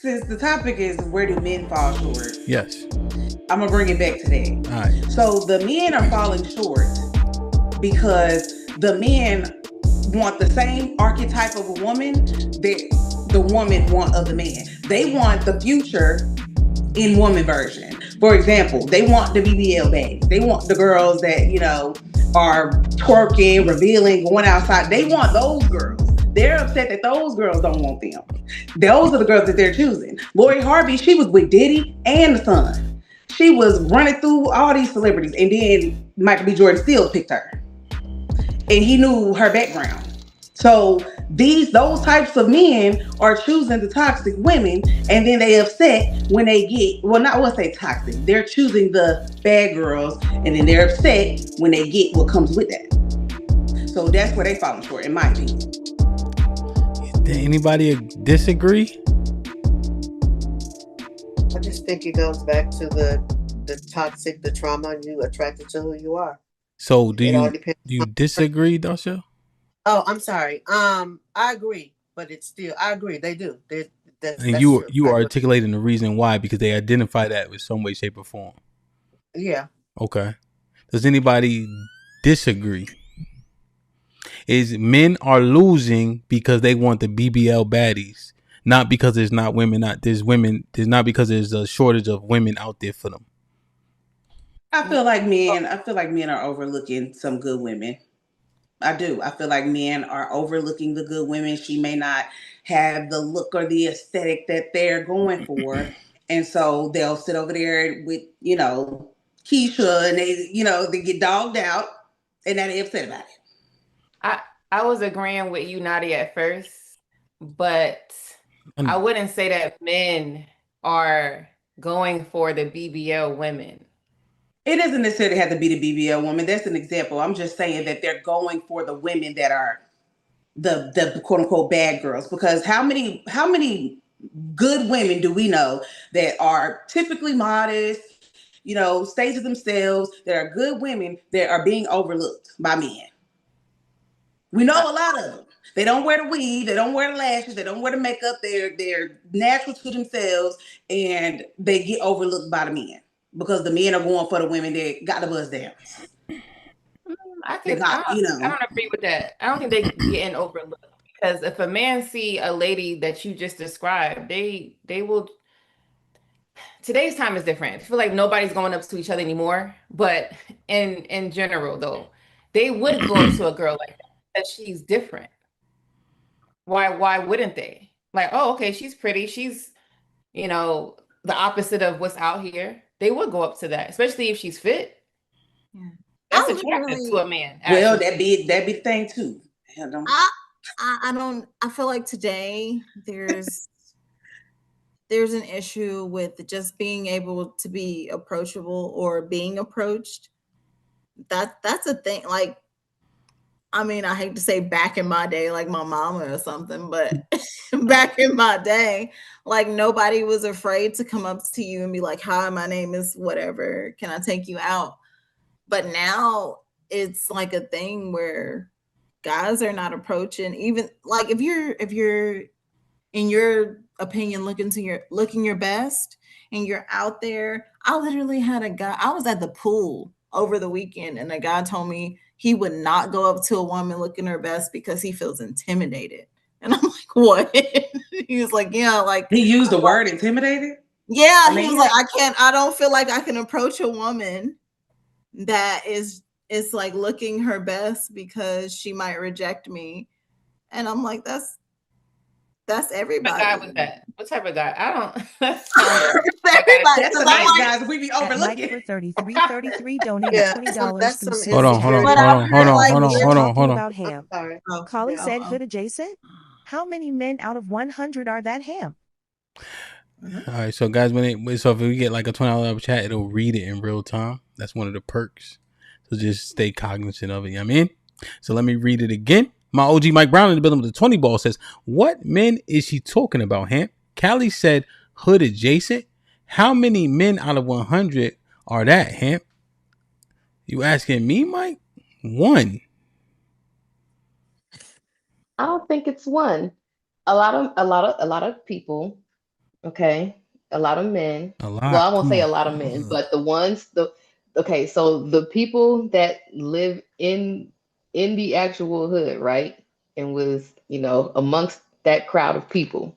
since the topic is where do men fall short, Yes. I'm gonna bring it back to that. All right. So the men are falling short because the men want the same archetype of a woman that the woman want of the man. They want the future in woman version. For example, they want the BBL bags. They want the girls that, are twerking, revealing, going outside. They want those girls. They're upset that those girls don't want them. Those are the girls that they're choosing. Lori Harvey, she was with Diddy and the Son. She was running through all these celebrities, and then Michael B. Jordan still picked her, and he knew her background. So those types of men are choosing the toxic women, and then they upset when they get, well, not what say toxic. They're choosing the bad girls, and then they're upset when they get what comes with that. So that's where they falling short, in my opinion. Did anybody disagree? I just think it goes back to the toxic, the trauma. You attracted to who you are. So do It all you depends. disagree, Dasha? Oh, I'm sorry. I agree, but it's still I agree. They do. That's And that's you true. you I are agree. articulating the reason why because they identify that with some way, shape, or form. Yeah. Okay. Does anybody disagree? Is men are losing because they want the BBL baddies, not because there's not women. There's not because there's a shortage of women out there for them. I feel like men are overlooking some good women. I do. I feel like men are overlooking the good women. She may not have the look or the aesthetic that they're going for. And so they'll sit over there with, Keisha, and they get dogged out, and now they're upset about it. I I was agreeing with you, Nadia, at first, but I wouldn't say that men are going for the BBL women. It doesn't necessarily have to be the BBL woman. That's an example. I'm just saying that they're going for the women that are the quote unquote bad girls. Because how many good women do we know that are typically modest, stay to themselves, that are good women that are being overlooked by men? We know a lot of them. They don't wear the weave, they don't wear the lashes, they don't wear the makeup. They're natural to themselves, and they get overlooked by the men because the men are going for the women that got the buzz down. They got, I don't agree with that. I don't think they getting overlooked because if a man see a lady that you just described, they will. Today's time is different. I feel like nobody's going up to each other anymore. But in general, though, they would go up to a girl like that because she's different. Why wouldn't they? Like, oh, okay, she's pretty. She's, the opposite of what's out here. They would go up to that, especially if she's fit. Yeah. That's attractive to a man. Well, Actually. that be the thing too. I don't. I feel like today there's an issue with just being able to be approachable or being approached. That's a thing. Like, I mean, I hate to say back in my day, like my mama or something, but back in my day, like nobody was afraid to come up to you and be like, "Hi, my name is whatever. Can I take you out?" But now it's like a thing where guys are not approaching, even like if you're in your opinion looking your best and you're out there. I literally had a guy, I was at the pool over the weekend, and a guy told me he would not go up to a woman looking her best because he feels intimidated. And I'm like, what? He was like, yeah, like He used the word intimidated. yeah, he was like, I don't feel like I can approach a woman that is like looking her best because she might reject me. And I'm like, that's everybody. What guy was that? What type of guy? I don't. Everybody. That's the nice guys we be At Mike overlooking. for 3333 donated $20 that's through some Hold on, Citizen hold on, But Media. I feel like We are we're talking on. about HAMP. I'm sorry. Kali yeah. said hood adjacent. How many men out of 100 are that HAMP? All right, so guys, if we get like a $20 chat, it'll read it in real time. That's one of the perks. So just stay cognizant of it. You know what I mean? So let me read it again. My OG Mike Brown in the building with the 20 ball says, "What men is she talking about, Hamp?" Callie said, "Hood adjacent." How many men out of 100 are that, Hamp? You asking me, Mike? One. I don't think it's one. A lot of people Okay, a lot of men. A Well, lot. I won't Come say on. a lot of men, but okay, so the people that live in the actual hood, right? And was, amongst that crowd of people,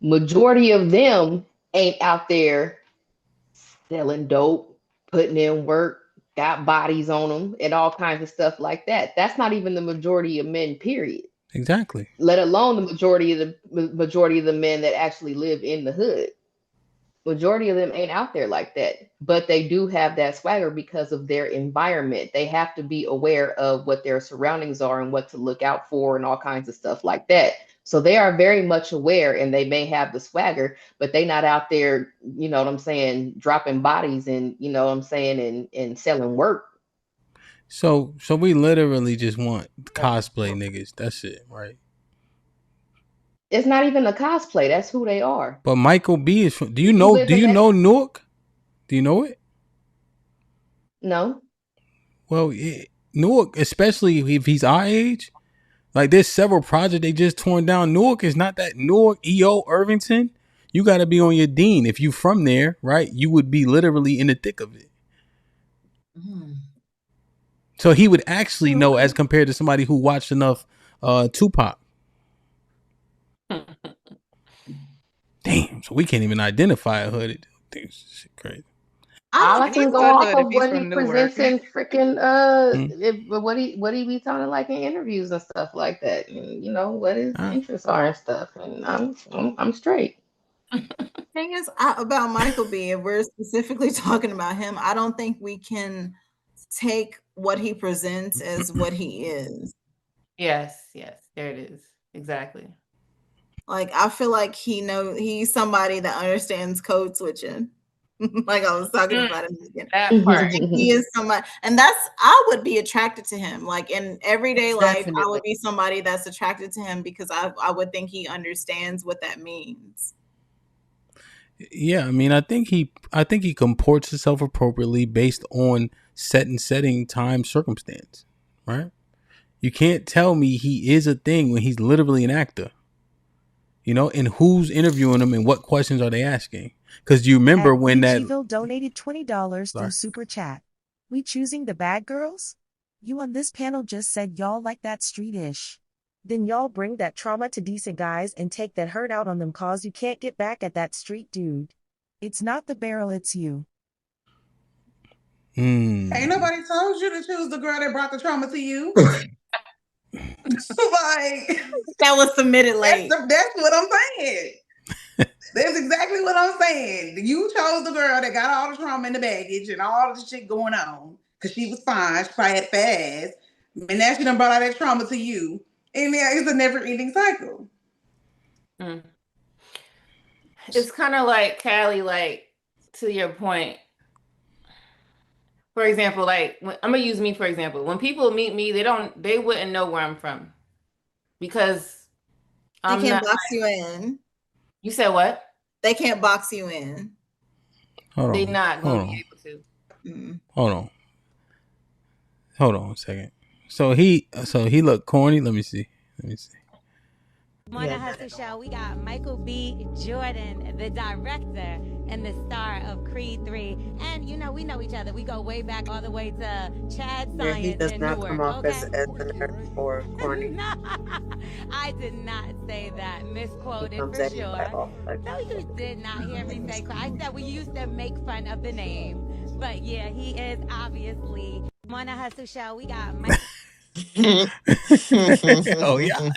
majority of them ain't out there selling dope, putting in work, got bodies on them, and all kinds of stuff like that. That's not even the majority of men, period. Exactly. Let alone the majority of the men that actually live in the hood. Majority of them ain't out there like that, but they do have that swagger because of their environment. They have to be aware of what their surroundings are and what to look out for and all kinds of stuff like that. So they are very much aware, and they may have the swagger, but they not out there, you know what I'm saying, dropping bodies, and you know what I'm saying, and selling work. So we literally just want cosplay niggas. That's it, right? It's not even a cosplay. That's who they are. But Michael B is from. Do you You know? live Do in you that. know Newark? Do you know it? No. Well, Newark, especially if he's our age, like there's several projects they just torn down. Newark is not that Newark, EO, Irvington. You got to be on your dean. If you from there, right, you would be literally in the thick of it. So he would actually know as compared to somebody who watched enough Tupac. Damn, so we can't even identify a hood. Shit crazy. All I I can don't go think off Hood if of he's what he from Newark. presents in freaking Hmm. what he be sounding like in interviews and stuff like that, and what his interests are and stuff, and I'm straight. thing is about Michael B, if we're specifically talking about him, I don't think we can take what he presents as what he is. Yes, there it is. Exactly. Like I feel like he's somebody that understands code switching. Like I was talking about in the beginning. That part. He is somebody, and I would be attracted to him. Like in everyday life, I Definitely. would be somebody that's attracted to him because I would think he understands what that means. Yeah, I mean, I think he comports himself appropriately based on setting, time, circumstance, right? You can't tell me he is a thing when he's literally an actor. And who's interviewing him and what questions are they asking? Because you remember At when that VGville donated $20 Sorry. through Super Chat. We choosing the bad girls? You on this panel just said y'all like that street-ish. Then y'all bring that trauma to decent guys and take that hurt out on them cause you can't get back at that street dude. It's not the barrel, it's you. Ain't nobody told you to choose the girl that brought the trauma to you. Like That was submitted late. that's what I'm saying. That's exactly what I'm saying. You chose the girl that got all the trauma in the baggage and all the shit going on because she was fine. She probably had fat ass. And now she done brought all that trauma to you. And yeah, it's a never-ending cycle. It's kind of like Callie, like to your point. For example, like I'm gonna use me for example. When people meet me, they wouldn't know where I'm from because They I'm can't not. box you in. You said what? They can't box you in. They're not gonna be able to. Hold on a second. So he looked corny. Let me see. Mona Hustle Show, we got Michael B. Jordan, the director and the star of Creed 3. And we know each other. We go way back all the way to Chad Yeah, he Science does in not Newark. come off Okay? as a nerd or corny. No, I did not say that. Misquoted Comes for at you by sure. all, like, No, you did not hear me say. I said we used to make fun of the name. But yeah, he is obviously Mona Hustle Show. We got Michael. Oh yeah.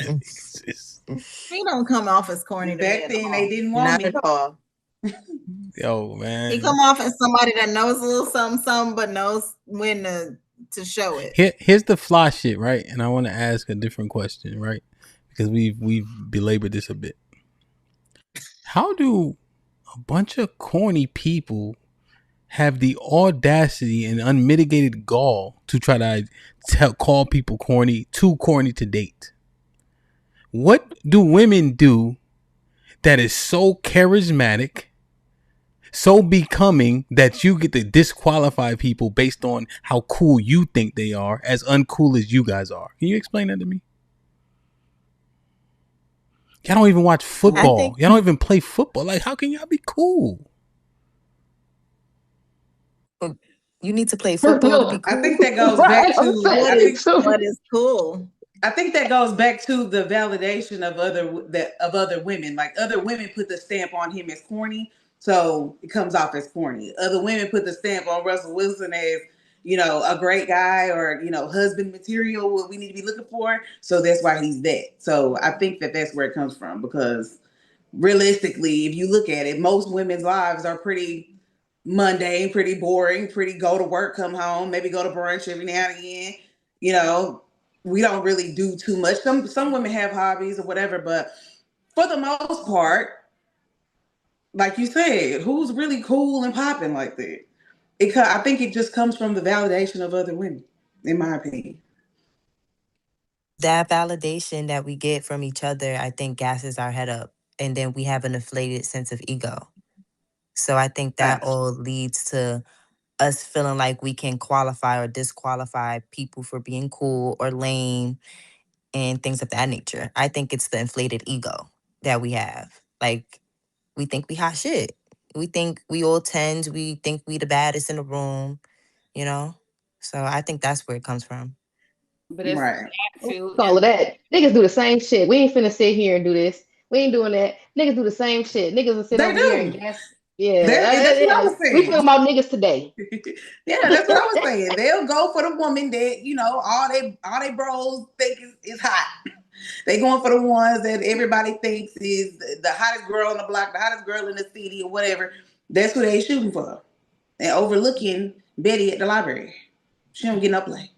He don't come off as corny to me Back at then, all. they didn't want Not me. at all. Yo, man. He come off as somebody that knows a little something, but knows when to show it. Here's the fly shit, right? And I want to ask a different question, right? Because we've belabored this a bit. How do a bunch of corny people have the audacity and unmitigated gall to try to call people corny, too corny to date? What do women do that is so charismatic, so becoming that you get to disqualify people based on how cool you think they are, as uncool as you guys are? Can you explain that to me? Y'all don't even watch football. think- Y'all don't even play football. Like, how can y'all be cool? You need to play football to be cool. I think that goes Right, back I'm to saying I think what is cool. I think that goes back to the validation of other women. Like other women put the stamp on him as corny, so it comes off as corny. Other women put the stamp on Russell Wilson as a great guy or husband material. What we need to be looking for. So that's why he's that. So I think that that's where it comes from because realistically, if you look at it, most women's lives are pretty mundane, pretty boring, pretty go to work, come home, maybe go to brunch every now and again. You know, we don't really do too much. Some women have hobbies or whatever, but for the most part, like you said, who's really cool and popping like that? I think it just comes from the validation of other women, in my opinion. That validation that we get from each other, I think, gasses our head up. And then we have an inflated sense of ego. So I think that Facts. all leads to us feeling like we can qualify or disqualify people for being cool or lame and things of that nature. I think it's the inflated ego that we have. Like, we think we hot shit. We think we all tens. We think we the baddest in the room, you know? So I think that's where it comes from. But it's Right. back to all of that. Niggas do the same shit. We ain't finna sit here and do this. We ain't doing that. Niggas do the same shit. Niggas will sit They over here and do. gas. Yeah, That's what I was we talking saying. about niggas today. Yeah, that's what I was saying. They'll go for the woman that all they bros think is hot. They going for the ones that everybody thinks is the hottest girl on the block, the hottest girl in the city, or whatever. That's who they shooting for, and overlooking Betty at the library. She don't get no play.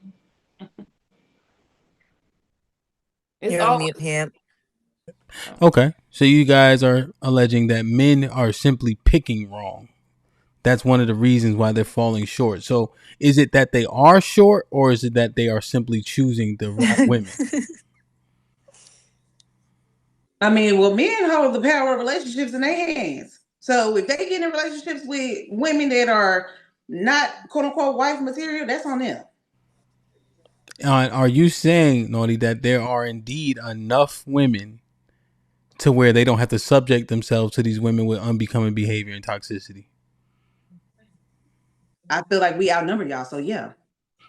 it's You're on all mute, Hamp. Okay, so you guys are alleging that men are simply picking wrong. That's one of the reasons why they're falling short. So is it that they are short or is it that they are simply choosing the right women? I mean, well, men hold the power of relationships in their hands. So if they get in relationships with women that are not quote unquote wife material, that's on them. Are you saying, Naughty, that there are indeed enough women to where they don't have to subject themselves to these women with unbecoming behavior and toxicity? I feel like we outnumber y'all. So yeah.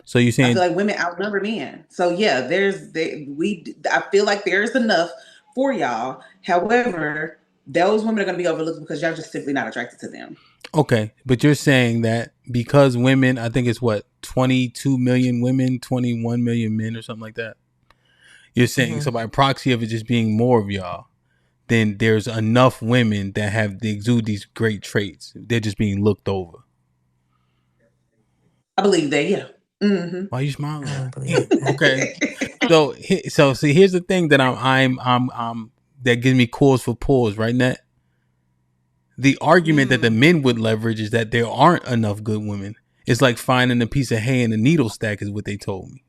So you're I saying, feel like women outnumber men. So yeah, I feel like there's enough for y'all. However, those women are going to be overlooked because y'all just simply not attracted to them. okay, but you're saying that because women, I think it's what, 22 million women, 21 million men or something like that. You're saying, so by proxy of it just being more of y'all, then there's enough women that they exude these great traits. They're just being looked over. I believe that, yeah. Mm-hmm. Why are you smiling? I don't believe that. Okay. So see, here's the thing that I'm that gives me cause for pause, right, Nat? The argument that the men would leverage is that there aren't enough good women. It's like finding a piece of hay in a needle stack, is what they told me.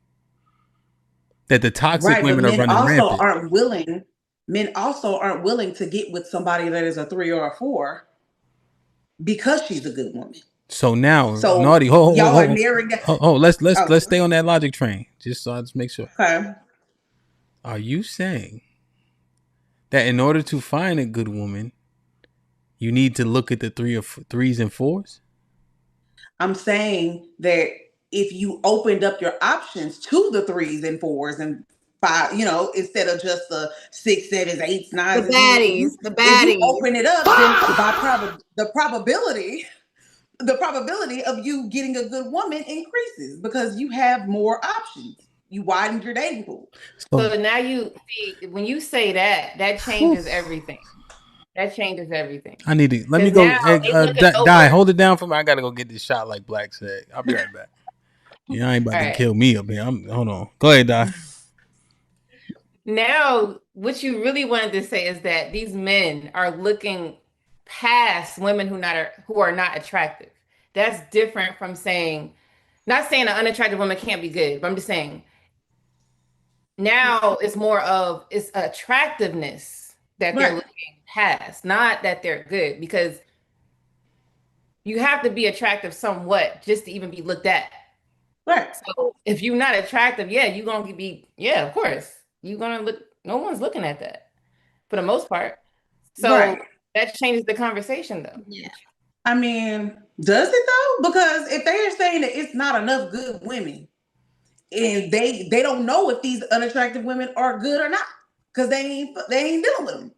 That the toxic Right, but women are running rampant. Men also aren't willing to get with somebody that is a 3 or a 4 because she's a good woman. So now, So Naughty, y'all are narrowing down. Let's stay on that logic train. Just so I just make sure. Okay. Are you saying that in order to find a good woman, you need to look at the threes and fours? I'm saying that if you opened up your options to the 3s and 4s and 5, instead of just the 6, 7s, 8s, 9s, The and 10s, if you baddies. open it up, then the probability of you getting a good woman increases because you have more options. You widened your dating pool. so now you see when you say that changes everything. That changes everything. I need to let me 'Cause go. now they looking Die, over- hold it down for me. I gotta go get this shot like Black said. I'll be right back. I ain't about All to right. kill me up here. Hold on. Go ahead, Die. Now, what you really wanted to say is that these men are looking past women who are not attractive. That's different from not saying an unattractive woman can't be good, but I'm just saying now it's more of it's attractiveness that they're Right. looking past, not that they're good, because you have to be attractive somewhat just to even be looked at. Right. So if you're not attractive, yeah, you're gonna be, yeah, of course. You're gonna look, no one's looking at that. for the most part. So that changes the conversation, though. Yeah. I mean, does it though? Because if they are saying that it's not enough good women, and they don't know if these unattractive women are good or not, because they ain't dealing with them.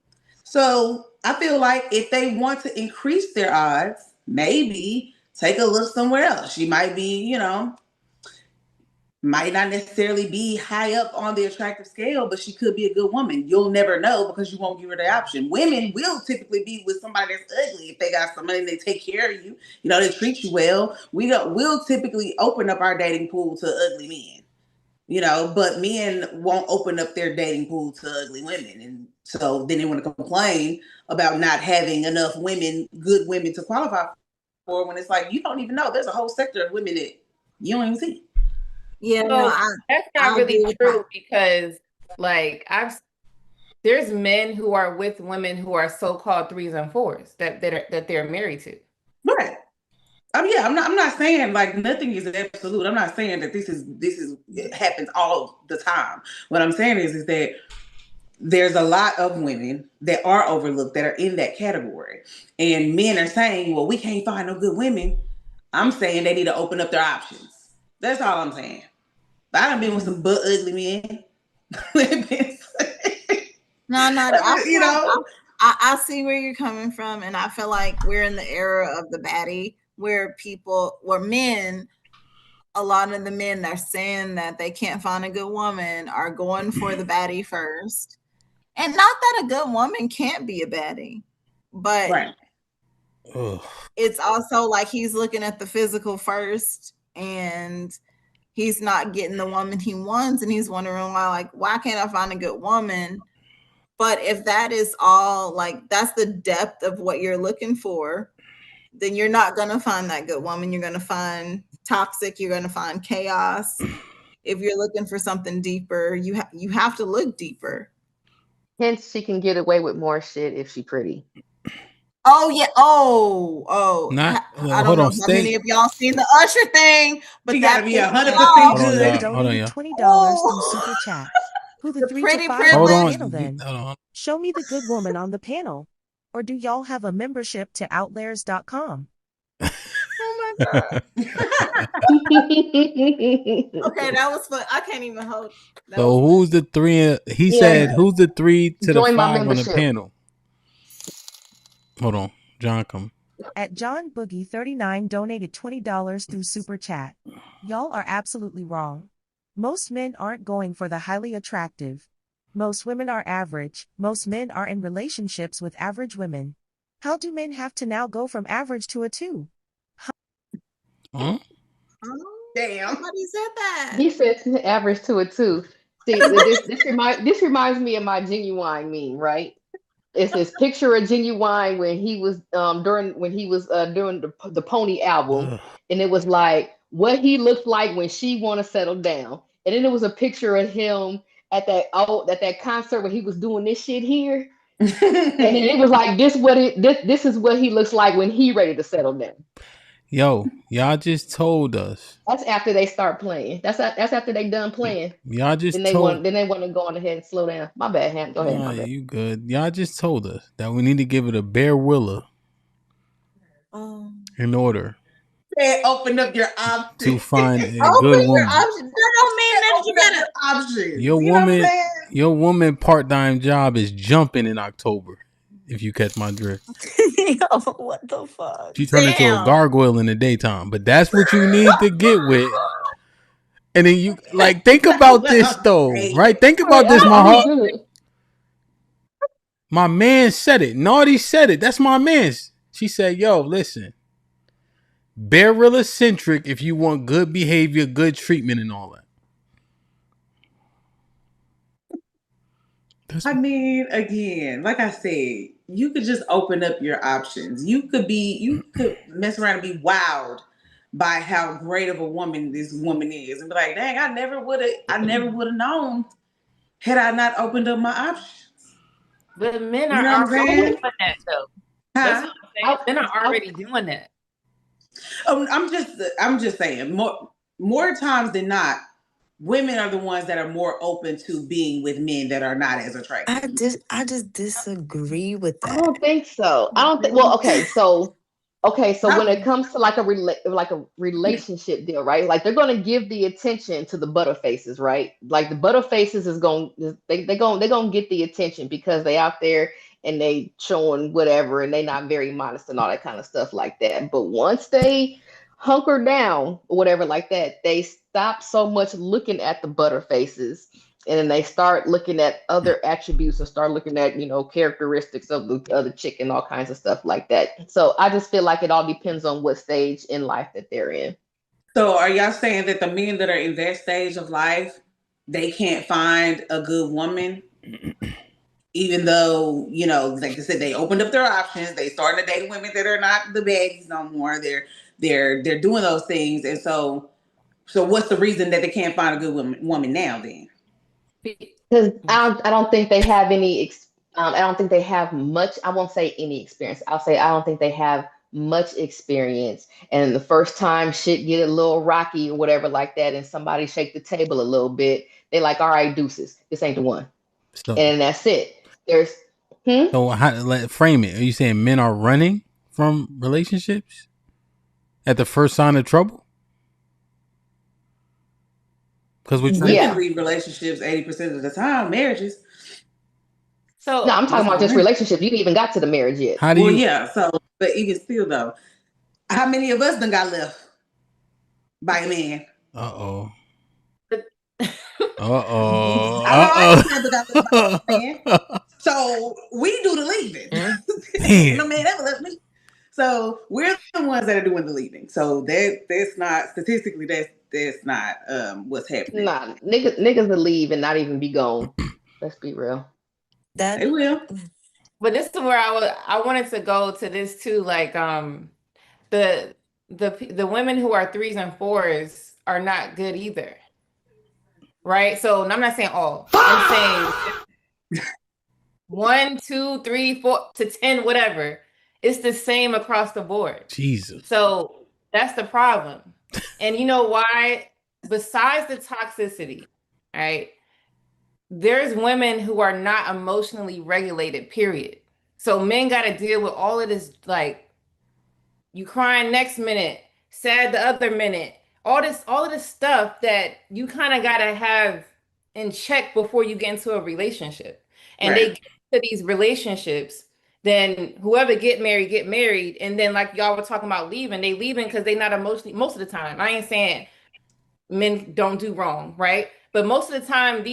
So I feel like if they want to increase their odds, maybe take a look somewhere else. She might be, might not necessarily be high up on the attractive scale, but she could be a good woman. You'll never know because you won't give her the option. Women will typically be with somebody that's ugly if they got some money, they take care of you, they treat you well. We'll typically open up our dating pool to ugly men. But men won't open up their dating pool to ugly women. And so then they want to complain about not having enough good women to qualify for, when it's like, you don't even know. There's a whole sector of women that you don't even see. Yeah, So that's not really true because there's men who are with women who are so-called 3s and 4s that they're married to. Right. I'm not saying like nothing is absolute. I'm not saying that this is it happens all the time. What I'm saying is that there's a lot of women that are overlooked that are in that category. And men are saying, well, we can't find no good women. I'm saying they need to open up their options. That's all I'm saying. I done been with some butt ugly men. No, I see where you're coming from, and I feel like we're in the era of the baddie where men, a lot of the men that are saying that they can't find a good woman are going for the baddie first. And not that a good woman can't be a baddie, but it's also like he's looking at the physical first and he's not getting the woman he wants, and he's wondering why can't I find a good woman? But if that is all, like, that's the depth of what you're looking for, then you're not going to find that good woman. You're going to find toxic. You're going to find chaos. If you're looking for something deeper, you have to look deeper. Hence, she can get away with more shit if she's pretty. Oh, yeah. Oh. I don't know how many of y'all seen the Usher thing, but you that gotta be 100% good. Donated $20 through Super Chat. Who the 3 to 5 on the panel then? Show me the good woman on the panel. Or do y'all have a membership to Outliers.com? Oh my God. Okay, that was fun. I can't even hold. So who's the 3? He said, who's the 3 to the 5 on the panel? Hold on. John, come. At John Boogie 39 donated $20 through Super Chat. Y'all are absolutely wrong. Most men aren't going for the highly attractive. Most women are average. Most men are in relationships with average women. How do men have to now go from average to a 2? Huh? Damn. Somebody said that. He said average to a 2. See, this reminds me of my Genuine meme, right? It's this picture of Genuine when he was doing the Pony album, and it was like what he looked like when she want to settle down, and then there was a picture of him at that concert when he was doing this shit here, and then it was like this is what he looks like when he ready to settle down. Yo, y'all just told us. That's after they start playing. That's after they done playing. Y'all just then they want to go on ahead and slow down. My bad, Ham. Go ahead. My bad. You good? Y'all just told us that we need to give it a bare willa in order open up your options to find a good woman. That don't mean that you gotta options. Your woman part-time job is jumping in October. If you catch my drift. Yo, what the fuck? She turned into a gargoyle in the daytime, but that's what you need to get with. And then you think about this though, right? Think about this, my heart. My man said it. Naughty said it. That's my man's. She said, yo, listen. Barilla centric if you want good behavior, good treatment, and all that. I mean, again, like I said, you could just open up your options. You could mess around and be wowed by how great of a woman this woman is, and be like, "Dang, I never would have known had I not opened up my options." But men are already doing that, though. That's what I'm saying. Men are already doing that. I'm just saying, more times than not, women are the ones that are more open to being with men that are not as attractive. I just disagree with I that. don't think so. I don't think. Well, okay. So when it comes to like a relationship deal, right? Like they're gonna give the attention to the butterfaces, right? Like the butterfaces is going they gonna get the attention because they out there and they showing whatever and they not very modest and all that kind of stuff like that. But once they hunker down or whatever like that, they stop so much looking at the butterfaces and then they start looking at other attributes and start looking at characteristics of the other chick and all kinds of stuff like that. So I just feel like it all depends on what stage in life that they're in. So are y'all saying that the men that are in that stage of life, they can't find a good woman, even though, like I said, they opened up their options, they started to date women that are not the baddies no more. They're doing those things. And so what's the reason that they can't find a good woman now then? Because I don't think they have any. I don't think they have much. I won't say any experience. I'll say I don't think they have much experience. And the first time shit get a little rocky or whatever like that, and somebody shake the table a little bit, they like, all right, deuces, this ain't the one, and that's it. There's. So how frame it? Are you saying men are running from relationships at the first sign of trouble? Because women leave relationships 80% of the time, marriages. So no, I'm talking about just relationships. You even got to the marriage yet. How do you? Yeah. So, but even still, though, how many of us done got left by a man? Uh-oh. So we do the leaving. No man ever left me. So we're the ones that are doing the leaving. So that's not statistically that's not what's happening. Nah, niggas will leave and not even be gone. Let's be real. They will. But this is where I wanted to go to this too. Like the women who are 3s and 4s are not good either. Right? So I'm not saying all. I'm saying 1, 2, 3, 4 to 10, whatever. It's the same across the board. Jesus. So that's the problem. And you know why? Besides the toxicity, right? There's women who are not emotionally regulated, period. So men got to deal with all of this, like you crying next minute, sad the other minute, all of this stuff that you kind of got to have in check before you get into a relationship. And they get to these relationships, then whoever get married. And then like y'all were talking about leaving, they leaving because they not emotionally, most of the time. I ain't saying men don't do wrong, right? But most of the time,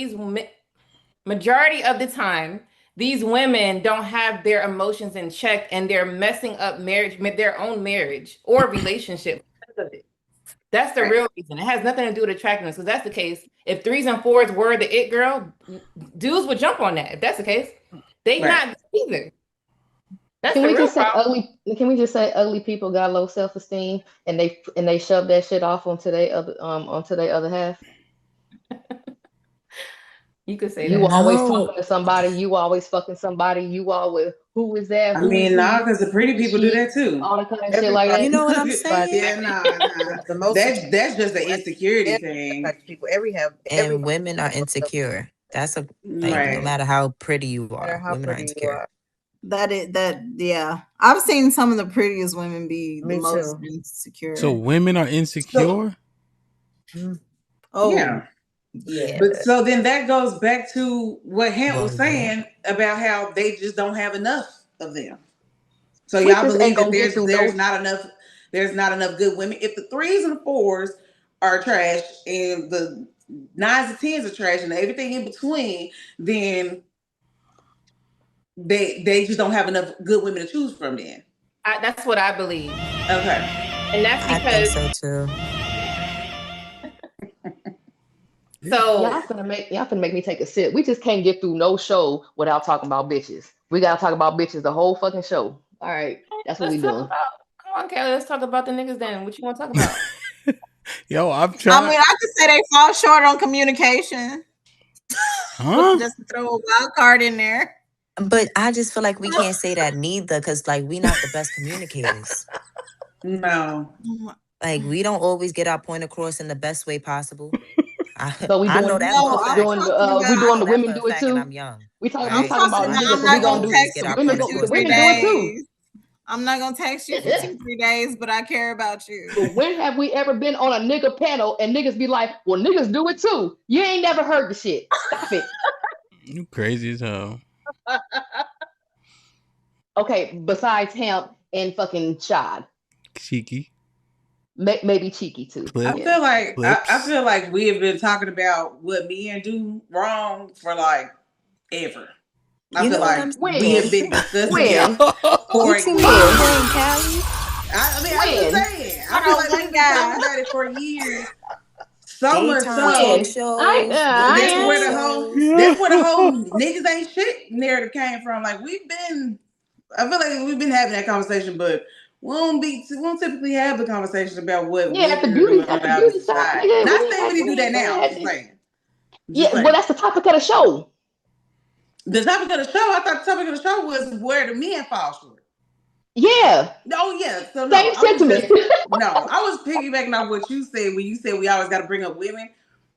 majority of the time, these women don't have their emotions in check and they're messing up their own marriage or relationship because of it. That's the real reason. It has nothing to do with attractiveness. Because that's the case. If 3s and 4s were the it girl, dudes would jump on that. If that's the case, they not either. That's Can the we real just say problem. Can we just say ugly people got low self-esteem and they shove that shit off onto their other half? You could say you that. always talking to somebody, you always fucking somebody, you always who is that? I mean, because the pretty people do that too. All the kind of shit like that. You know what I'm saying? Yeah, The most that's just an insecurity thing. People and women are insecure. That's no matter how pretty you are, women are insecure. Yeah. I've seen some of the prettiest women be the most too. insecure. So women are insecure? Yeah. But so then that goes back to what Hamp was saying about how they just don't have enough of them. So y'all believe that there's not enough good women. If the 3s and 4s are trash and the 9s and 10s are trash and everything in between, then they just don't have enough good women to choose from then. That's what I believe. Okay. And that's because I think so too. So y'all finna make me take a sip. We just can't get through no show without talking about bitches. We gotta talk about bitches the whole fucking show. All right, that's what we doing. Come on, Kelly, let's talk about the niggas then. What you want to talk about? Yo, I'm trying. I mean, I could say they fall short on communication. Huh? Just to throw a wild card in there. But I just feel like we can't say that neither, because like we not the best communicators. No. Like we don't always get our point across in the best way possible. So we I doing know that's No, for a I'm fact. we talking doing I the know about. that women for a do it fact, and too. I'm young. We I'm talking Right? about talking So I about. niggas, I'm know but we not we gonna gonna do always text get you the our for women. points two, The forth. three women do it too. days. I'm not gonna text you for 2, 3 days, but I care about you. But when have we ever been on a nigga panel and niggas be like, "Well, niggas do it too"? You ain't never heard the shit. Stop it. You crazy as hell. Okay, besides Hamp and fucking Shad, Cheeky maybe Cheeky too. clip I feel like I clips. feel like we have been talking about what men do wrong for like ever. I You feel know what like I'm we have When? been saying? discussing it When? for What you mean, years. When? when, Callie? I mean, I'm just When? saying. I Hold feel on, like one we've been guy. talking about it for years. So much Daytime talk so When? shows, that's reality where I the am. whole shows. niggas ain't shit narrative came from. Like I feel like we've been having that conversation, but we don't typically have the conversation about what Yeah, women are doing on at the the opposite beauty shop, side. nigga, Not saying we need to do that we now. ain't I'm had just this. saying. Yeah, well, that's the topic of the show. The topic of the show, I thought the topic of the show was where the men fall short. Yeah, Oh yeah. So no, same sentiment. I was piggybacking off what you said when you said we always gotta bring up women.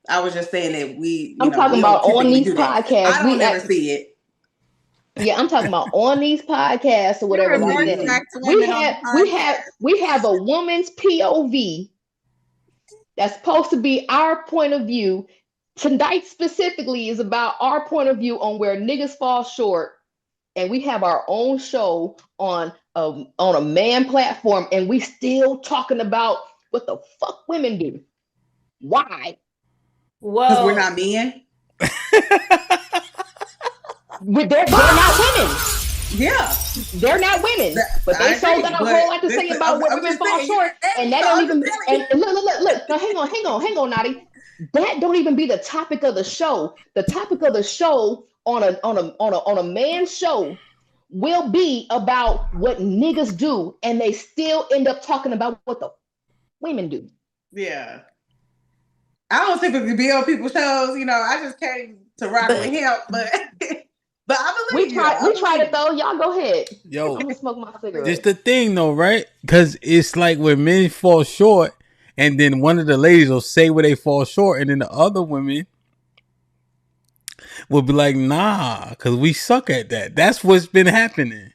I was just saying that I'm talking we about don't on typically these do that. podcasts. I don't ever see it. Yeah, I'm talking about on these podcasts or We whatever like revert that. Mm-hmm. back to women on the podcast. We have a woman's POV that's supposed to be our point of view. Tonight specifically is about our point of view on where niggas fall short, and we have our own show on a man platform, and we still talking about what the fuck women do. Why? Because we're Well, not men. They're not women. Yeah. They're not women, but they I so agree. got a But whole lot to say about where I'm women just fall saying, you short, didn't ask and me, that so don't I'm even. just telling And you. look. Now, hang on, Naughty. That don't even be the topic of the show. The topic of the show on a man's show will be about what niggas do, and they still end up talking about what the women do. Yeah. I don't typically be on people's shows, I just came to rock with But him, but but I We believe you. tried. I We tried believe it you. though. Y'all go ahead. Yo, I'm gonna smoke my this cigarette. the thing though, right? Because it's like when men fall short, and then one of the ladies will say where they fall short, and then the other women will be like, "Nah," because we suck at that. That's what's been happening.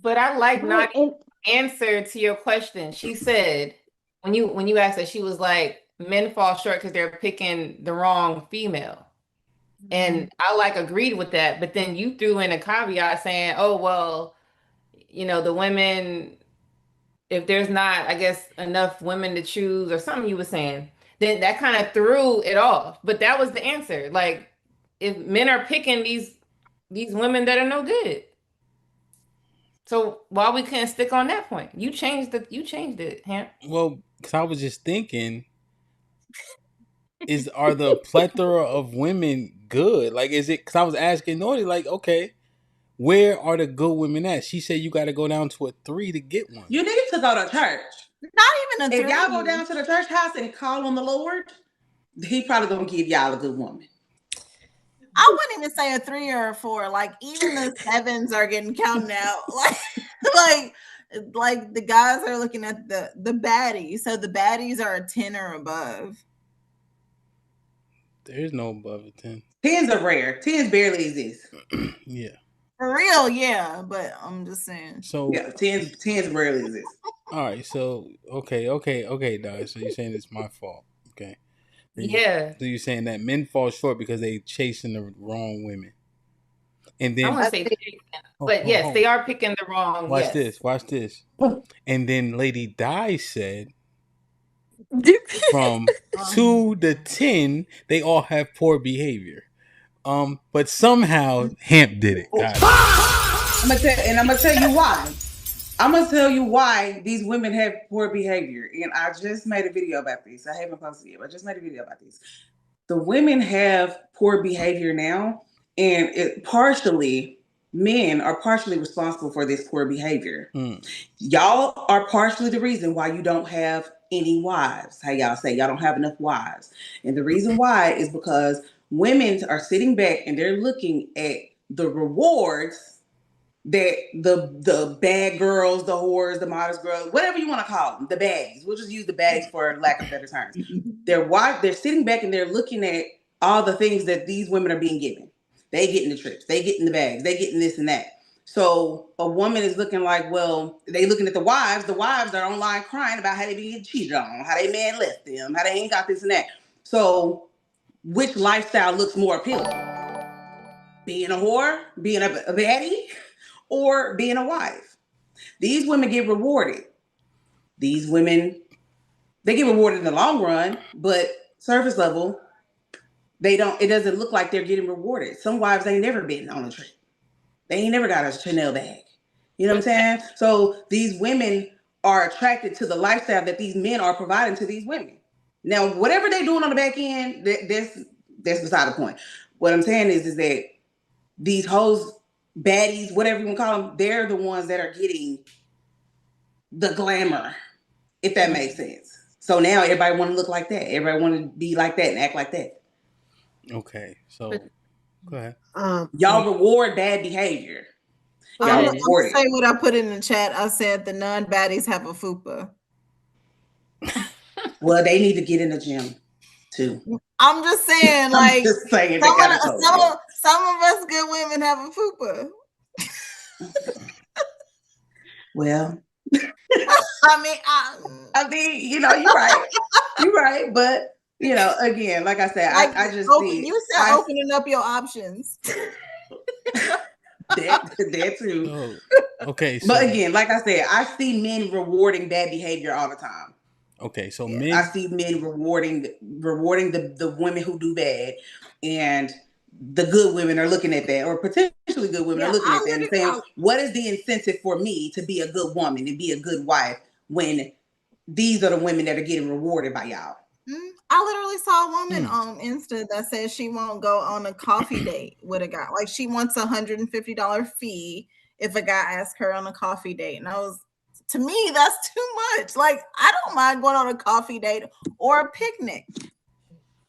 but I like Right. Nadia's answer to your question. She said when you asked her, she was like, men fall short because they're picking the wrong female. And I like agreed with that, but then you threw in a caveat saying, "Oh well, the women, if there's not, I guess, enough women to choose or something you were saying, then that kind of threw it off." But that was the answer. Like, if men are picking these women that are no good, so why we couldn't stick on that point? You changed it, Hamp. Well, because I was just thinking, are the plethora of women good? Like, is it? Because I was asking Naughty, like, okay, where are the good women at? She said you got to go down to a 3 to get one. You need to go to church. Not even a If y'all go three. down to the church house and call on the Lord, he probably gonna give y'all a good woman. I wouldn't even say a 3 or a 4. Like even the 7s are getting counted out. Like the guys are looking at the baddies. So the baddies are a 10 or above. There's no above a 10. 10s are rare. 10s barely exist. Yeah. For real, yeah. But I'm just saying. So Yeah, 10s rarely exist. all right. So okay, dog. So you're saying it's my fault? Okay. Yeah. So you're saying that men fall short because they chasing the wrong women, and I then want to say, but yes, they are picking the wrong. Watch Yes. this. And then Lady Di said, from 2 to 10, they all have poor behavior. But somehow Hamp did it. Got it. I'm gonna tell you why. I'm gonna tell you why these women have poor behavior. And I just made a video about this. I haven't posted it yet, but I just made a video about this. The women have poor behavior now, and men are partially responsible for this poor behavior. Y'all are partially the reason why you don't have any wives. How y'all say y'all don't have enough wives. And the reason why is because women are sitting back and they're looking at the rewards that the bad girls, the whores, the modest girls, whatever you want to call them, the baddies. We'll just use the baddies for lack of better terms. They're sitting back and they're looking at all the things that these women are being given. They getting the trips, they getting the bags, they getting this and that. So a woman is looking like, well, they looking at the wives. The wives are online crying about how they being cheated on, how they man left them, how they ain't got this and that. So which lifestyle looks more appealing? Being a whore, being a baddie, or being a wife? These women get rewarded. These women, they get rewarded in the long run, but surface level, they don't. It doesn't look like they're getting rewarded. Some wives ain't never been on a trip. They ain't never got a Chanel bag. You know what I'm saying? So these women are attracted to the lifestyle that these men are providing to these women. Now, whatever they're doing on the back end, that's beside the point. What I'm saying is that these hoes, baddies, whatever you want to call them, they're the ones that are getting the glamour, if that makes sense. So now everybody want to look like that. Everybody want to be like that and act like that. Okay, so go ahead. Y'all reward bad behavior. I'm gonna say what I put in the chat. I said the non-baddies have a fupa. Well, they need to get in the gym too. I'm just saying, like, I'm just saying some of us good women have a fupa. Well, I mean, you know, you're right. You're right, but you know, again, like I said, like, I just see. You said opening up your options. that too. Oh, okay, so, but again, like I said, I see men rewarding bad behavior all the time. Okay, so men, I see men rewarding the women who do bad, and the good women are looking at that, or potentially good women are looking at that and saying, what is the incentive for me to be a good woman and be a good wife when these are the women that are getting rewarded by y'all? I literally saw a woman on Insta that says she won't go on a coffee date with a guy. Like, she wants $150 fee if a guy asks her on a coffee date. And to me, that's too much. Like, I don't mind going on a coffee date or a picnic.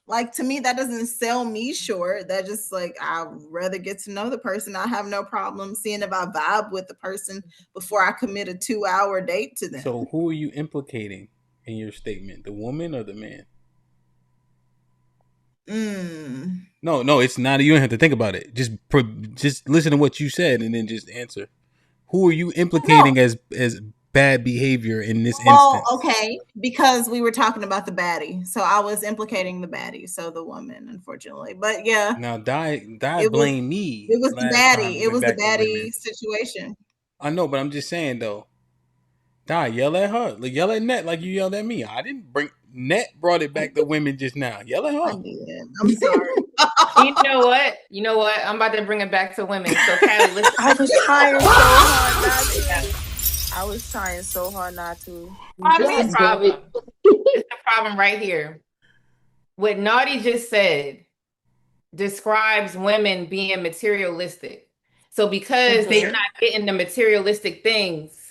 Like, to me, that doesn't sell me short. That just, like, I'd rather get to know the person. I have no problem seeing if I vibe with the person before I commit a 2-hour date to them. So who are you implicating in your statement? The woman or the man? No, it's not. You don't have to think about it. Just listen to what you said and then just answer. Who are you implicating as bad behavior in this instance? Okay, because we were talking about the baddie, so I was implicating the baddie, so the woman, unfortunately. But yeah, now die blame me. It was the baddie. It was the baddie situation. I know, but I'm just saying though. Die, yell at her. Like, yell at Net like you yelled at me. I didn't bring. Net brought it back to women just now. Yell at her. I did. I'm sorry. You know what? I'm about to bring it back to women. So, Callie, listen. I was trying so hard not to. I was trying so hard not to. It's the problem. It's the problem right here. What Naughty just said describes women being materialistic. So because they're not getting the materialistic things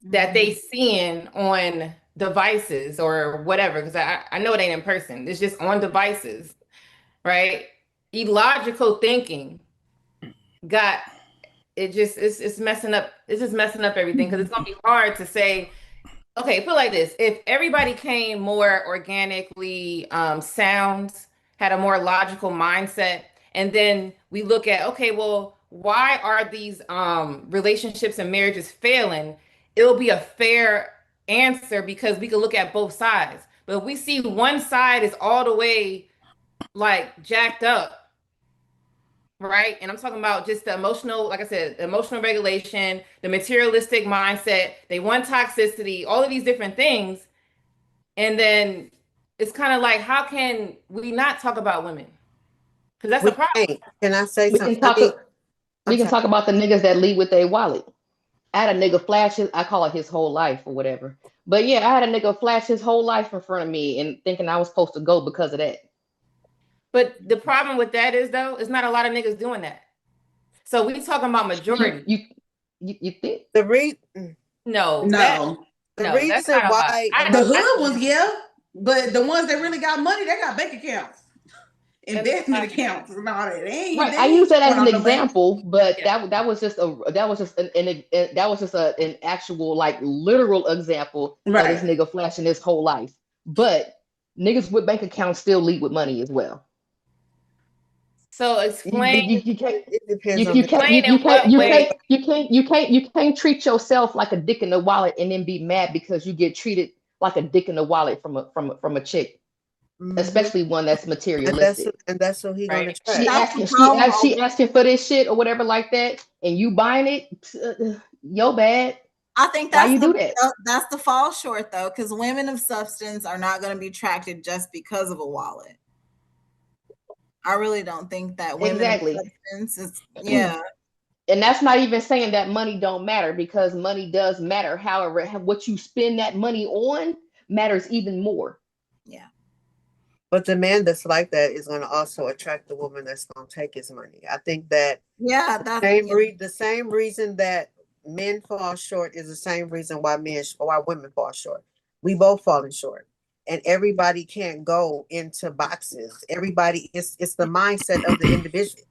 that they seeing on devices or whatever, because I know it ain't in person. It's just on devices, right? Illogical thinking it's messing up. It's just messing up everything, because it's gonna be hard to say, okay, put it like this: if everybody came more organically sound, had a more logical mindset, and then we look at, okay, well, why are these relationships and marriages failing? It'll be a fair answer because we can look at both sides. But if we see one side is all the way like jacked up, right? And I'm talking about just the emotional, like I said, emotional regulation, the materialistic mindset, they want toxicity, all of these different things. And then it's kind of like, how can we not talk about women? Because that's the problem. Can I say something? We can talk about the niggas that lead with their wallet. I had a nigga flash I call it his whole life or whatever. But yeah, I had a nigga flash his whole life in front of me and thinking I was supposed to go because of that. But the problem with that is, though, it's not a lot of niggas doing that. So we talking about majority. You think? No. The reason why the hood ones, yeah. But the ones that really got money, they got bank accounts. investment accounts and all that. Right, They I use ain't that as going an off the bank. example, but Yeah. that was just an actual like literal example of this Right. nigga flashing his whole life. But niggas with bank accounts still lead with money as well. So explain. You can't It depends on the Explain in what way. you can't treat yourself like a dick in the wallet and then be mad because you get treated like a dick in the wallet from a chick, especially one that's materialistic. and that's what he gonna Right. try. She asking for this shit or whatever like that, and you buying it, yo bad. I think Why that's you do that? That's the fall short though, because women of substance are not going to be attracted just because of a wallet. I really don't think that women Exactly. of substance is And that's not even saying that money don't matter, because money does matter. However, what you spend that money on matters even more. Yeah. But the man that's like that is going to also attract the woman that's going to take his money. I think that the same reason that men fall short is the same reason why women fall short. We both falling short, and everybody can't go into boxes. Everybody, it's the mindset of the individual.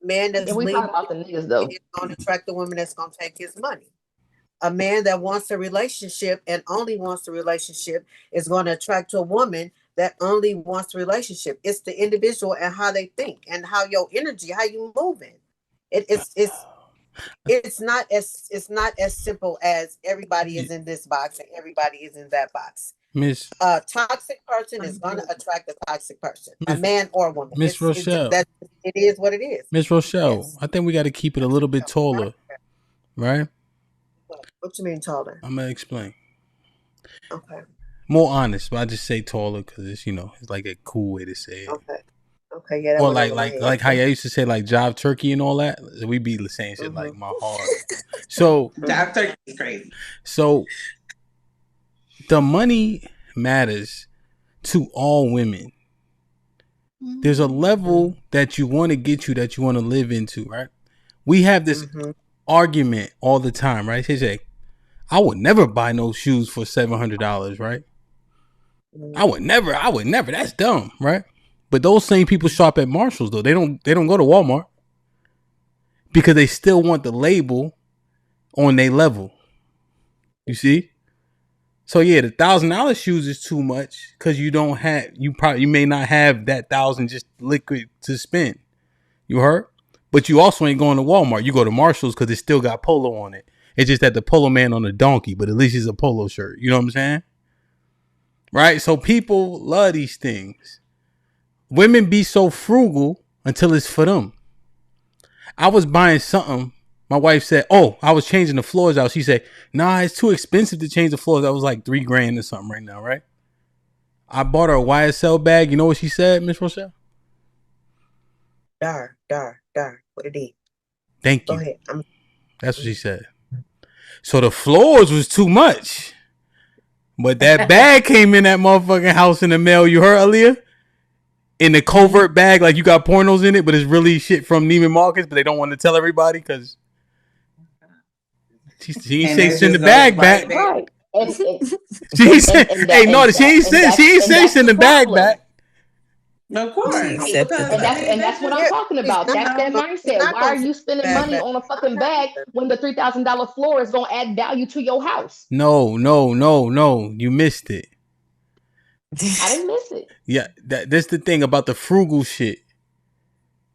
A man that's we talk about the niggas though, is going to attract the woman that's going to take his money. A man that wants a relationship and only wants a relationship is going to attract a woman that only wants a relationship. It's the individual and how they think and how your energy, how you moving. It's not as simple as everybody is in this box and everybody is in that box. A toxic person is going to attract a toxic person, a man or a woman. Miss Rochelle, it is what it is. Miss Rochelle, I think we got to keep it a little bit taller, right? What you mean taller? I'm gonna explain. Okay. More honest, but I just say taller because it's it's like a cool way to say it. Okay, yeah. Or like how I used to say like jive turkey and all that. We be saying shit like my heart. So jive turkey is crazy. So the money matters to all women. There's a level that you want to get to, that you want to live into, right? We have this argument all the time, right? She say, I would never buy no shoes for $700, right? I would never. That's dumb, right? But those same people shop at Marshalls though. They don't go to Walmart because they still want the label on their level. You see? So yeah, the $1,000 shoes is too much because you may not have that 1,000 just liquid to spend. You heard? But you also ain't going to Walmart. You go to Marshalls because it still got polo on it. It's just that the polo man on a donkey, but at least it's a polo shirt. You know what I'm saying? Right? So people love these things. Women be so frugal until it's for them. I was buying something. My wife said, oh, I was changing the floors out. She said, nah, it's too expensive to change the floors. That was like $3,000 or something right now, right? I bought her a YSL bag. You know what she said, Miss Rochelle? Dar. What it is? Thank you. Go ahead. That's what she said. So the floors was too much. But that bag came in that motherfucking house in the mail. You heard, Aaliyah? In the covert bag, like you got pornos in it, but it's really shit from Neiman Marcus, but they don't want to tell everybody because she ain't say send the bag back. Right. She said, hey, no, she ain't say send the bag back. Of course. And that's what I'm talking about. That's that mindset. Why are you spending money on a fucking bag when the $3,000 floor is going to add value to your house? No. You missed it. I didn't miss it. Yeah, that's the thing about the frugal shit.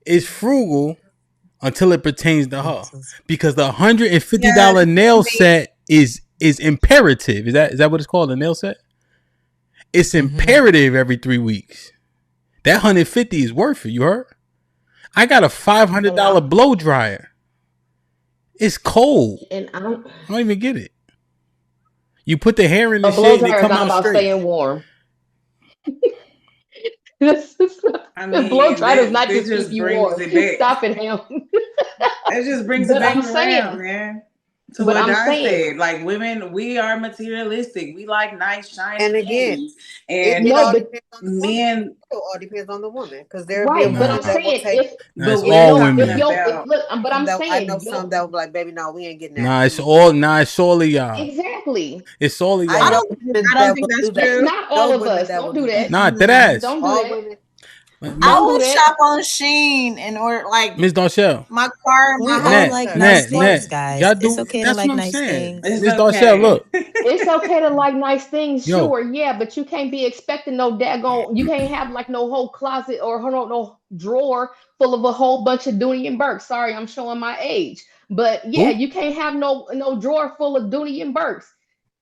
It's frugal until it pertains to her. Because the $150 nail set is imperative. Is that what it's called, a nail set? It's imperative every 3 weeks. That $150 is worth it, you heard? I got a $500 blow dryer. It's cold. And I don't even get it. You put the hair in the blow shit and it dryer come is not out about straight. staying warm. The blow dryer does not just keep you warm. Stop it, Ham. It just brings it back around, man. To what I said, like women, we are materialistic. We like nice, shiny and again, things. And it all depends on the men. It all depends on the woman, because there right. be But I'm saying that's all women. But I'm saying I know some that was like, baby, no, we ain't getting that. Nah, it's all of y'all. Exactly. It's all of y'all. I don't think that's true. Not all of us. Don't do that. Nah, that ass. Don't do that. I will shop on Shein in order, like Miss Darshell. my car, We my all like nice things, guys. Y'all do. It's okay to That's like what I'm nice saying. things. Miss Darshell, look. It's okay to like nice things, Yo. sure, yeah, but you can't be expecting no daggone. You can't have like no whole closet or no drawer full of a whole bunch of Dooney and Burke. Sorry, I'm showing my age, but yeah, you can't have no drawer full of Dooney and Burks.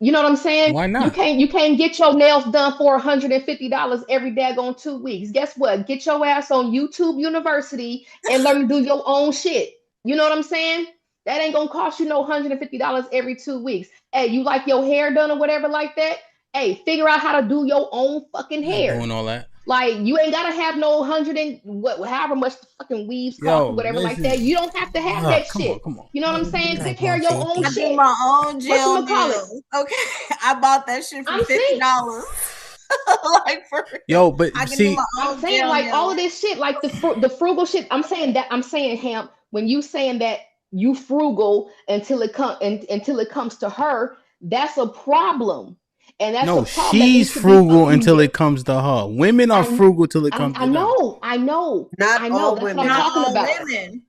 You know what I'm saying? Why not? You can't get your nails done for $150 every daggone 2 weeks. Guess what? Get your ass on YouTube University and learn to do your own shit. You know what I'm saying? That ain't gonna cost you no $150 every 2 weeks. Hey, you like your hair done or whatever like that? Hey, figure out how to do your own fucking hair. Doing all that. Like you ain't gotta have no however much the fucking weaves cost or whatever like that. You don't have to have that shit. Come on. You know what I'm saying? Take care of your own I shit. do my own gel Whatchamacallit? Okay, I bought that shit for $50. Like for yo, but I can see, do my own I'm saying like all of this shit, like the frugal shit. I'm saying Hamp, when you saying that you frugal until it comes to her, that's a problem. And that's a problem she's frugal until it comes to her. Women are frugal till it comes to them. I know. Not I know. all That's women. what I'm talking about.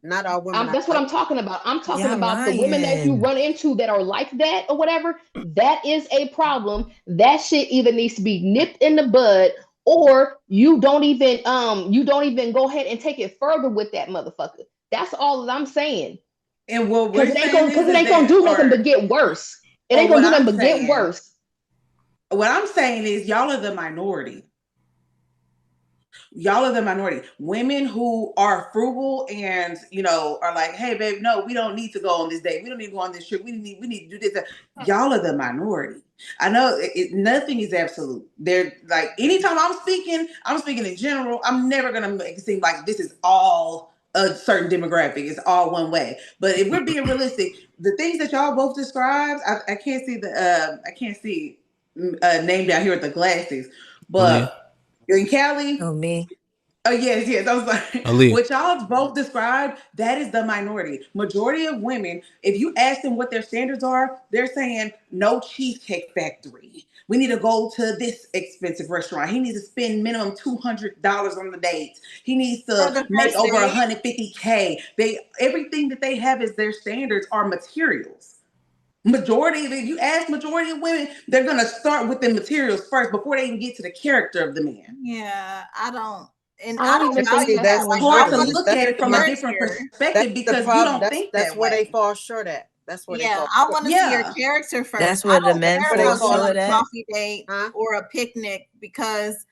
Not all women. That's what I'm talking about. I'm talking about the women that you run into that are like that or whatever. That is a problem. That shit either needs to be nipped in the bud, or you don't even go ahead and take it further with that motherfucker. That's all that I'm saying. And what we're saying because it ain't gonna do nothing but get worse. It ain't gonna do nothing but get worse. What I'm saying is y'all are the minority. Y'all are the minority. Women who are frugal and, are like, hey, babe, no, we don't need to go on this date. We don't need to go on this trip. We need to do this. Y'all are the minority. I know nothing is absolute. They're like, anytime I'm speaking in general. I'm never going to make it seem like this is all a certain demographic. It's all one way. But if we're being realistic, the things that y'all both described, I can't see name down here with the glasses, but in Cali. Oh, me. Oh, yes. I was like, what y'all both described, that is the minority. Majority of women, if you ask them what their standards are, they're saying no Cheesecake Factory. We need to go to this expensive restaurant. He needs to spend minimum $200 on the dates. He needs to make over $150K. Everything that they have as their standards are materials. If you ask majority of women, they're going to start with the materials first before they even get to the character of the man. Yeah, I don't. And I don't think that's hard to look at it from a different perspective because you don't think that's where they fall short at. That's where I want to see your character first. That's where the men fall short at. Coffee date or a picnic, because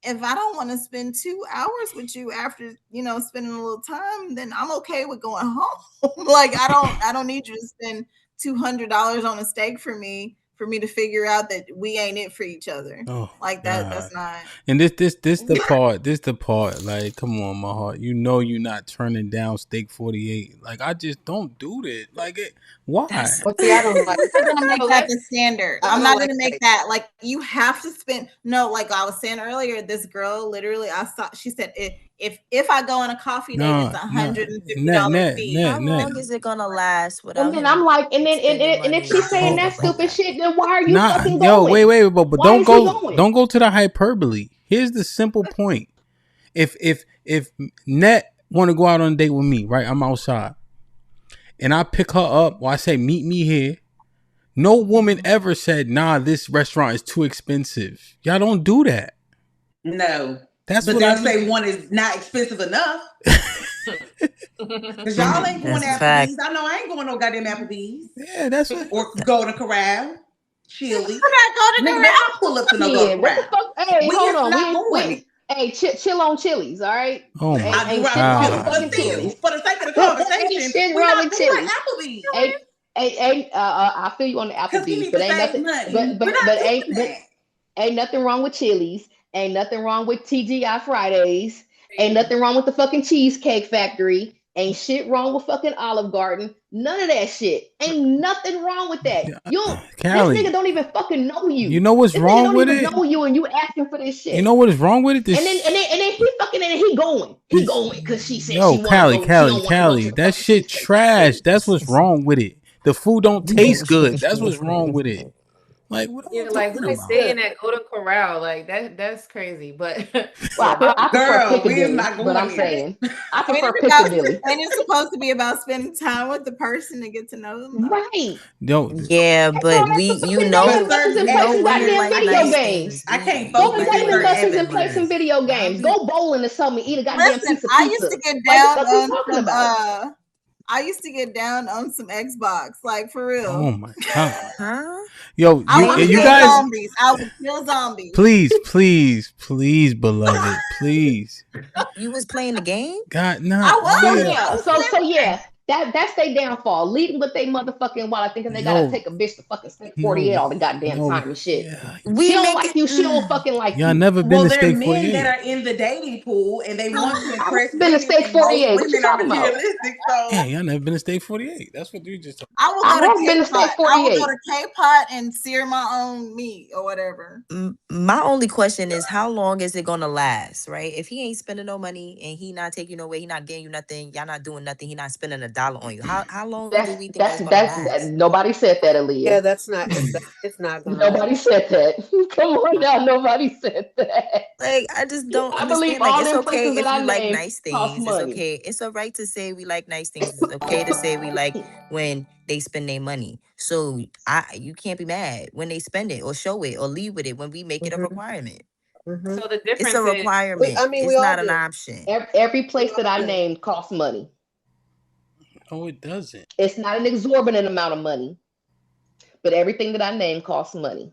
if I don't want to spend 2 hours with you after spending a little time, then I'm okay with going home. Like I don't need you to spend $200 on a steak for me to figure out that we ain't it for each other. Oh, like that. That's not. And this the part. Like, come on, my heart. You're not turning down steak 48. Like, I just don't do that. Like, why? Well, see, I don't like. I'm gonna make that the standard. I'm not gonna make that like you have to spend. No, like I was saying earlier, this girl literally, I saw. She said if I go on a coffee date, it's $150 fee. How long is it gonna last? And then I'm like, and if she's saying that stupid shit, then why are you fucking going? Yo, wait, but don't go to the hyperbole. Here's the simple point. If Net want to go out on a date with me, right? I'm outside, and I pick her up, or I say meet me here. No woman ever said, nah, this restaurant is too expensive. Y'all don't do that. No. But they'll say one is not expensive enough. Because y'all ain't going to Applebee's. I know I ain't going no goddamn Applebee's. Yeah, that's what. Or Golden Corral, Chili. I'll pull up to no Golden Corral. Hey, hold on. Hey, chill on Chili's, all right? Oh my God. For the sake of the conversation, shit wrong with Chili's. I feel you on the Applebee's, but ain't nothing wrong with Chili's. Ain't nothing wrong with TGI Fridays. Ain't nothing wrong with the fucking Cheesecake Factory. Ain't shit wrong with fucking Olive Garden. None of that shit. Ain't nothing wrong with that. Callie, this nigga don't even fucking know you. You know what's wrong with it? Know you and you asking for this shit. You know what is wrong with it? And then he fucking and he going because she said she wanna Callie, that shit trash. That's what's wrong with it. The food don't taste good. That's what's wrong with it. Like, what am I like talking who about? stay in that Golden Corral? Like that's crazy. But Well, I prefer Girl, we is Piccadilly, not but I'm going there. saying I I mean, prefer Piccadilly. and it's supposed to be about spending time with the person to get to know them. Right. Yo, Yeah, Heck no, but that's we, some fucking diamond busters and play some women goddamn like video nice games. things. I can't Go to focus in Diamond certain Busters and play some instances. video games. Go bowling or something. Eat a goddamn Listen, piece of I pizza. used to get Like, down what the fuck we on talking some about? I used to get down on some Xbox, like for real. oh my god. Huh? Yo, I would you kill guys, zombies. I would kill zombies. please, beloved, please. You was playing the game? God, nah, I was. So Leah. yeah, so yeah, that's their downfall. Leading with they motherfucking wallet, thinking they gotta No, take a bitch to fucking Steak no, 48 all the goddamn no. time and shit. Yeah. She We don't make like you. She don't fucking like Y'all you. never been Well, to there are Steak men 48. that are in the dating pool and they want to I've impress been to women, Steak and most 48. What you women are talking about? materialistic. So Yeah, y'all never been to Steak 48. That's what we just talking I will I go have to been to K-Pot. Steak I will go 48. to K-Pot and sear my own meat or whatever. my only question is how long is it gonna last, right? If he ain't spending no money and he not taking you nowhere, he not getting you nothing, y'all not doing nothing, he not spending $1 on you. How long do we think that's gonna That last? nobody said that, Yeah, Aaliyah. that's not. It's not gonna last. Nobody said that. Come on now, nobody said that. Like, I just don't I believe understand. Like, all it's them okay places that if I you like named nice cost things. It's money. okay. It's all right to say we like nice things. It's okay to say we like when they spend their money. So you can't be mad when they spend it or show it or leave with it when we make it a requirement. Mm-hmm. so the It's a difference is requirement. We It's all not an do. option. Every place We that all I do. named costs money. Oh, it doesn't. It's not an exorbitant amount of money, but everything that I named costs money.